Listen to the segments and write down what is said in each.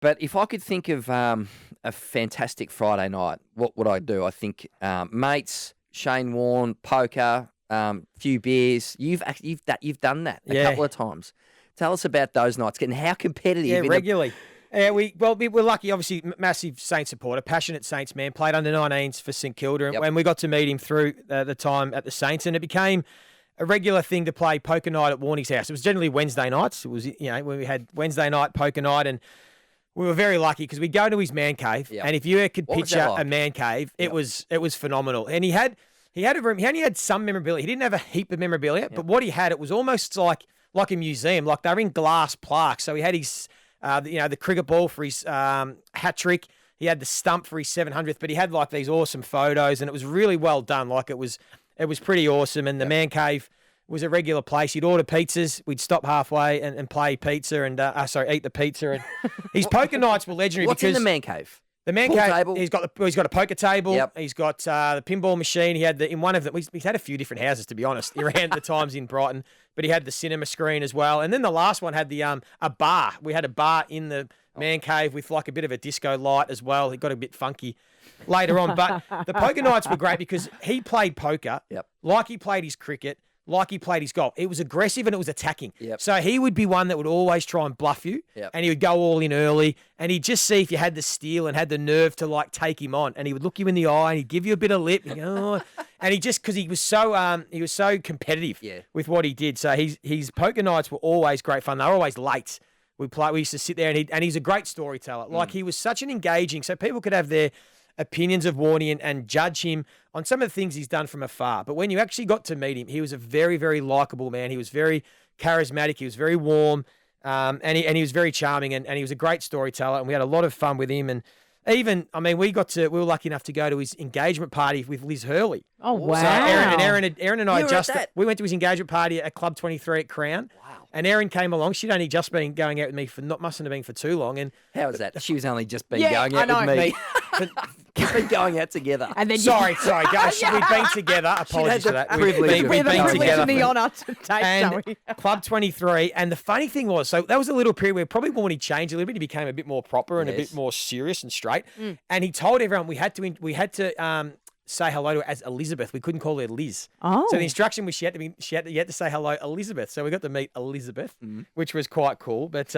But if I could think of a fantastic Friday night, what would I do? I think mates, Shane Warne, poker, few beers. You've done that a couple of times. Tell us about those nights and how competitive. Yeah, regularly. We're lucky, obviously, massive Saints supporter, passionate Saints man, played under 19s for St Kilda, and we got to meet him through the time at the Saints, and it became a regular thing to play poker night at Warney's house. It was generally Wednesday nights. It was, when we had Wednesday night poker night, and we were very lucky because we'd go to his man cave, and if you could picture a man cave, it was phenomenal. And he had a room. He only had some memorabilia. He didn't have a heap of memorabilia, but what he had, it was almost like a museum, like they were in glass plaques. So he had his the cricket ball for his hat trick. He had the stump for his 700th, but he had like these awesome photos, and it was really well done. Like it was pretty awesome. And the man cave was a regular place. He'd order pizzas. We'd stop halfway and play pizza and eat the pizza. And his poker nights were legendary. What's in the man cave? The man cave. Table. He's got a poker table. Yep. He's got the pinball machine. He had in one of them. He's had a few different houses, to be honest. He ran the times in Brighton, but he had the cinema screen as well. And then the last one had the a bar. We had a bar in the man cave with like a bit of a disco light as well. It got a bit funky later on, but the poker nights were great because he played poker like he played his cricket, like he played his golf. It was aggressive and it was attacking. So he would be one that would always try and bluff you, and he would go all in early, and he'd just see if you had the steel and had the nerve to like take him on, and he would look you in the eye and he'd give you a bit of lip, and, and he just, because he was so competitive with what he did. So his poker nights were always great fun. They were always late. We used to sit there, and he's a great storyteller. Like he was such an engaging, so people could have their opinions of Warney and judge him on some of the things he's done from afar. But when you actually got to meet him, he was a very, very likable man. He was very charismatic. He was very warm, and he was very charming, and he was a great storyteller, and we had a lot of fun with him. And even, we were lucky enough to go to his engagement party with Liz Hurley. Oh, wow. So Aaron and I we went to his engagement party at Club 23 at Crown. Wow. And Erin came along. She'd only just been going out with me mustn't have been for too long. And how was that? She was only just been going out with me. We've been going out together. And then sorry, guys. We've been together. Apologies for that. We've been together. The honour to take, and Club 23. And the funny thing was, so that was a little period where probably Warney changed a little bit. He became a bit more proper and a bit more serious and straight. And he told everyone we had to say hello to her as Elizabeth. We couldn't call her Liz. Oh. So the instruction was you had to say hello, Elizabeth. So we got to meet Elizabeth, which was quite cool. But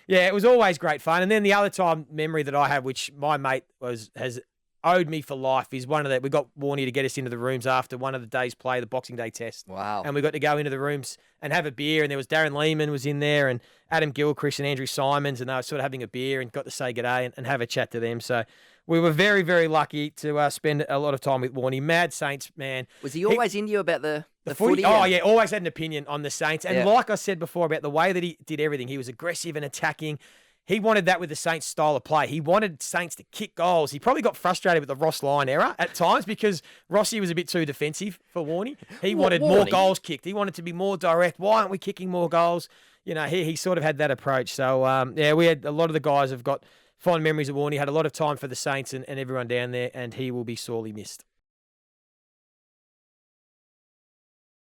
it was always great fun. And then the other memory that I have, which my mate has owed me for life, is we got Warney to get us into the rooms after one of the days play, the Boxing Day test. Wow. And we got to go into the rooms and have a beer, and there was Darren Lehman was in there, and Adam Gilchrist and Andrew Simons, and they were sort of having a beer and got to say g'day and have a chat to them. So we were very, very lucky to spend a lot of time with Warney. Mad Saints, man. Was he always into you about the footy? Oh, yeah, always had an opinion on the Saints. And like I said before about the way that he did everything, he was aggressive and attacking. He wanted that with the Saints style of play. He wanted Saints to kick goals. He probably got frustrated with the Ross Lyon era at times because Rossi was a bit too defensive for Warney. He wanted more goals kicked. He wanted to be more direct. Why aren't we kicking more goals? He sort of had that approach. So, we had a lot of the guys have got fond memories of Warney. Had a lot of time for the Saints and everyone down there, and he will be sorely missed.